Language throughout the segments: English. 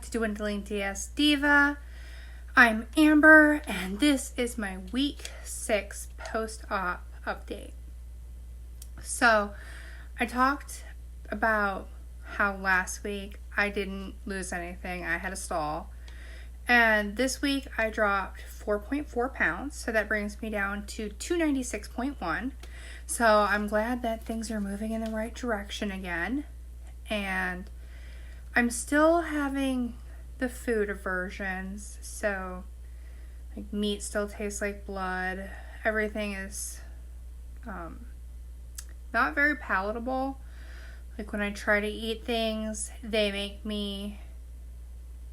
to Dwindling DS Diva. I'm Amber, and this is my week 6 post-op update. So, I talked about how last week I didn't lose anything. I had a stall. And this week I dropped 4.4 pounds, so that brings me down to 296.1. So I'm glad that things are moving in the right direction again. And I'm still having the food aversions, so like meat still tastes like blood. Everything is not very palatable. Like when I try to eat things, they make me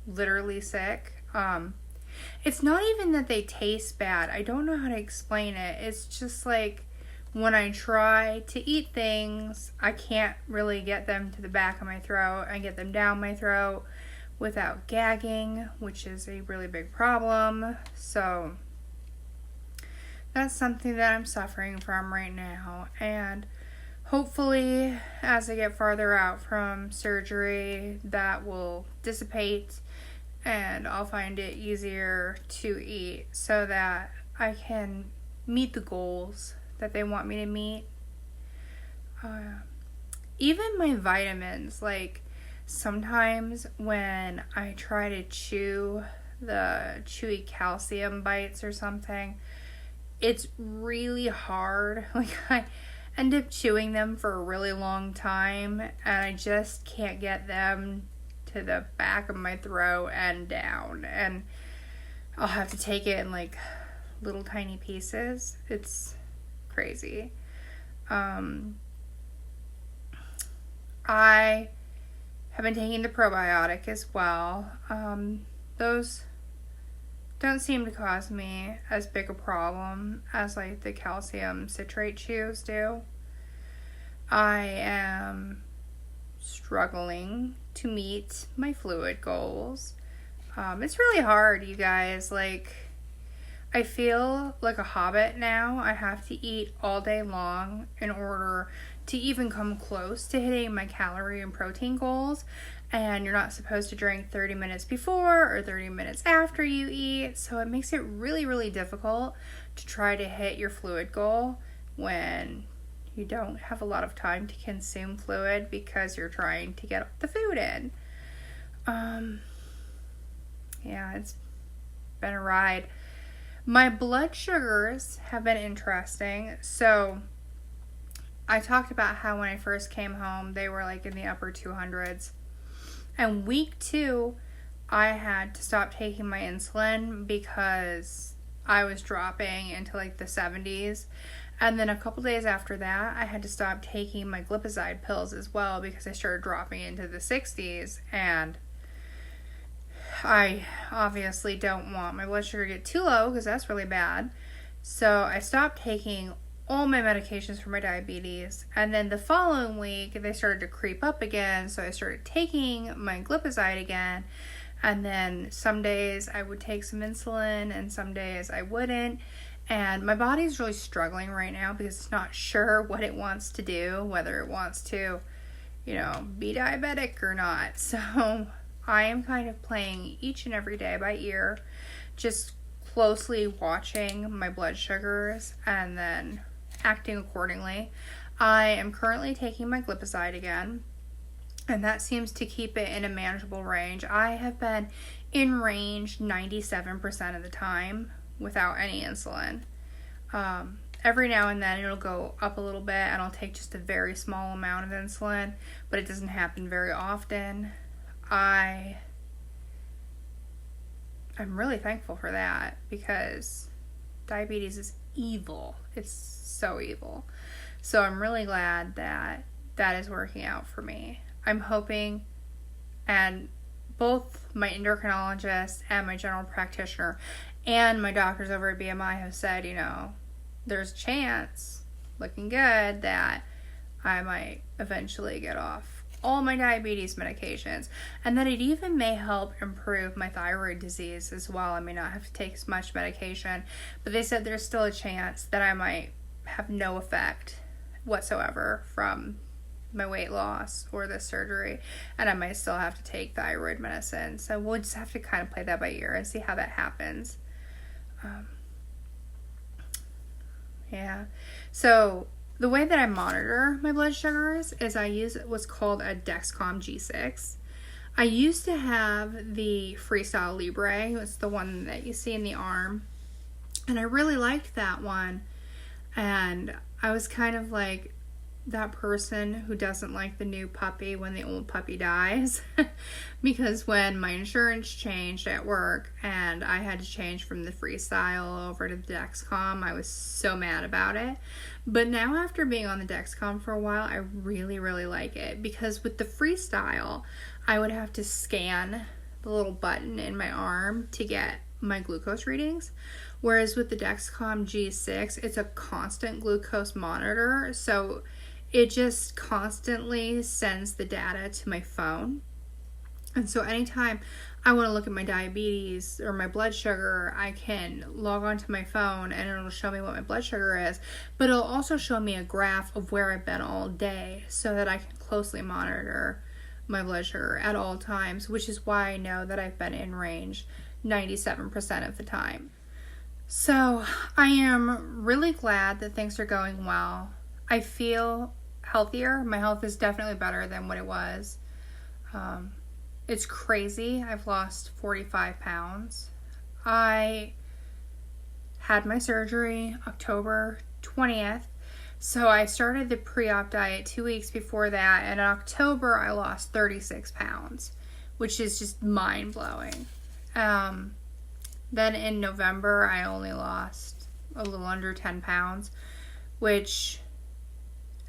literally sick. It's not even that they taste bad. I don't know how to explain it. It's just like when I try to eat things, I can't really get them to the back of my throat. I get them down my throat without gagging, which is a really big problem. So that's something that I'm suffering from right now. And hopefully, as I get farther out from surgery, that will dissipate and I'll find it easier to eat so that I can meet the goals that they want me to meet. Even my vitamins, like sometimes when I try to chew the chewy calcium bites or something, it's really hard. Like I end up chewing them for a really long time and I just can't get them to the back of my throat and down, and I'll have to take it in like little tiny pieces. It's crazy. I have been taking the probiotic as well. Those don't seem to cause me as big a problem as like the calcium citrate chews do. I am struggling to meet my fluid goals. It's really hard, you guys. Like, I feel like a hobbit now. I have to eat all day long in order to even come close to hitting my calorie and protein goals. And you're not supposed to drink 30 minutes before or 30 minutes after you eat. So it makes it really, really difficult to try to hit your fluid goal when you don't have a lot of time to consume fluid because you're trying to get the food in. Yeah, it's been a ride. My blood sugars have been interesting. So I talked about how when I first came home, they were like in the upper 200s. And week 2, I had to stop taking my insulin because I was dropping into like the 70s. And then a couple days after that, I had to stop taking my glipizide pills as well because I started dropping into the 60s. And I obviously don't want my blood sugar to get too low because that's really bad. So I stopped taking all my medications for my diabetes. And then the following week, they started to creep up again. So I started taking my glipizide again. And then some days I would take some insulin and some days I wouldn't. And my body's really struggling right now because it's not sure what it wants to do, whether it wants to, be diabetic or not. So I am kind of playing each and every day by ear, just closely watching my blood sugars and then acting accordingly. I am currently taking my glipizide again, and that seems to keep it in a manageable range. I have been in range 97% of the time without any insulin. Every now and then it'll go up a little bit and I'll take just a very small amount of insulin, but it doesn't happen very often. I'm really thankful for that because diabetes is evil. It's so evil. So I'm really glad that that is working out for me. I'm hoping, and both my endocrinologist and my general practitioner and my doctors over at BMI have said, there's a chance, looking good, that I might eventually get off all my diabetes medications, and that it even may help improve my thyroid disease as well. I may not have to take as much medication, but they said there's still a chance that I might have no effect whatsoever from my weight loss or the surgery, and I might still have to take thyroid medicine. So we'll just have to kind of play that by ear and see how that happens. Yeah. So the way that I monitor my blood sugars is I use what's called a Dexcom G6. I used to have the Freestyle Libre. It's the one that you see in the arm. And I really liked that one. And I was kind of like that person who doesn't like the new puppy when the old puppy dies. Because when my insurance changed at work and I had to change from the Freestyle over to the Dexcom, I was so mad about it. But now after being on the Dexcom for a while, I really, really like it. Because with the Freestyle, I would have to scan the little button in my arm to get my glucose readings. Whereas with the Dexcom G6, it's a constant glucose monitor. So it just constantly sends the data to my phone. And so anytime I want to look at my diabetes or my blood sugar, I can log onto my phone and it'll show me what my blood sugar is. But it'll also show me a graph of where I've been all day so that I can closely monitor my blood sugar at all times, which is why I know that I've been in range 97% of the time. So I am really glad that things are going well. I feel healthier. My health is definitely better than what it was. It's crazy. I've lost 45 pounds. I had my surgery October 20th. So I started the pre-op diet 2 weeks before that. And in October, I lost 36 pounds, which is just mind-blowing. Then in November, I only lost a little under 10 pounds, which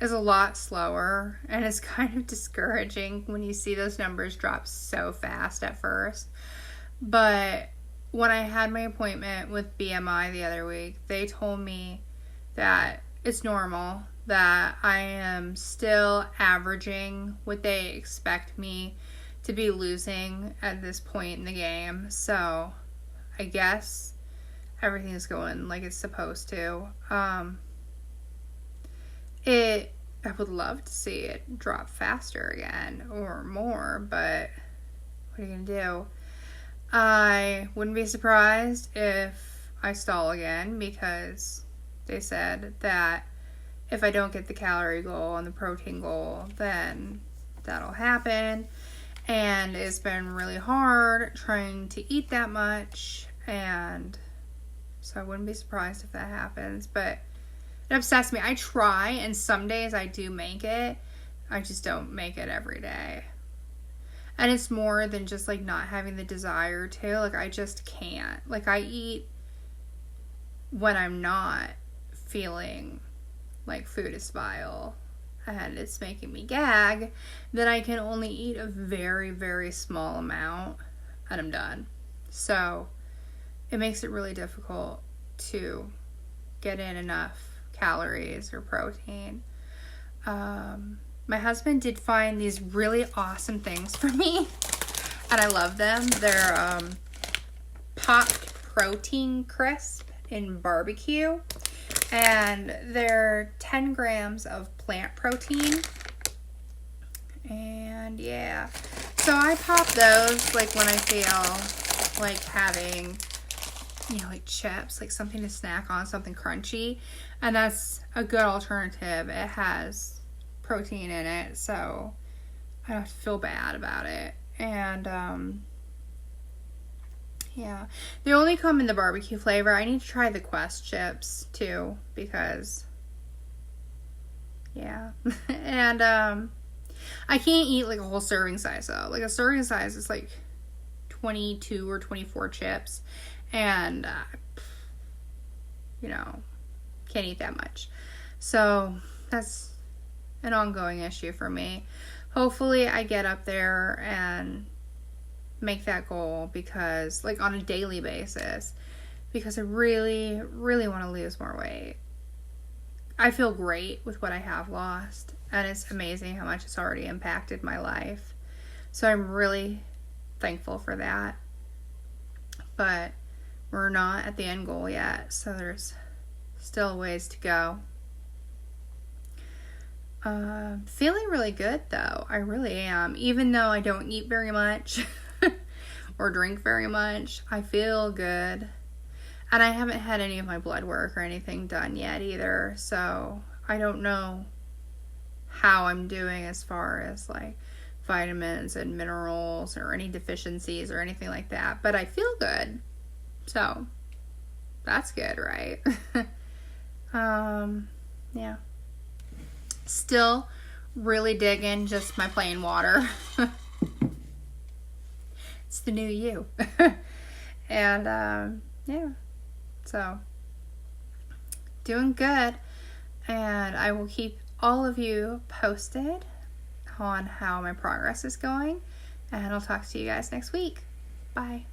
is a lot slower, and it's kind of discouraging when you see those numbers drop so fast at first. But when I had my appointment with BMI the other week, they told me that it's normal, that I am still averaging what they expect me to be losing at this point in the game. So I guess everything's going like it's supposed to. I would love to see it drop faster again or more, but what are you gonna do? I wouldn't be surprised if I stall again, because they said that if I don't get the calorie goal and the protein goal, then that'll happen. And it's been really hard trying to eat that much, and so I wouldn't be surprised if that happens. But it upsets me. I try, and some days I do make it. I just don't make it every day. And it's more than just like not having the desire to. Like, I just can't. Like, I eat when I'm not feeling like food is vile and it's making me gag. Then I can only eat a very, very small amount and I'm done. So it makes it really difficult to get in enough calories or protein. My husband did find these really awesome things for me, and I love them. They're popped protein crisp in barbecue, and they're 10 grams of plant protein. And yeah, so I pop those like when I feel like having, like chips, like something to snack on, something crunchy. And that's a good alternative. It has protein in it, so I don't have to feel bad about it. And yeah, they only come in the barbecue flavor. I need to try the Quest chips too, because yeah. And I can't eat like a whole serving size though. Like a serving size is like 22 or 24 chips, and can't eat that much. So that's an ongoing issue for me. Hopefully I get up there and make that goal, because like on a daily basis, because I really, really want to lose more weight. I feel great with what I have lost, and it's amazing how much it's already impacted my life. So I'm really thankful for that. But we're not at the end goal yet, so there's still ways to go. Feeling really good though. I really am. Even though I don't eat very much or drink very much, I feel good. And I haven't had any of my blood work or anything done yet either. So I don't know how I'm doing as far as like vitamins and minerals or any deficiencies or anything like that. But I feel good. So that's good, right? Yeah. Still really digging just my plain water. It's the new you. And yeah. So doing good. And I will keep all of you posted on how my progress is going. And I'll talk to you guys next week. Bye.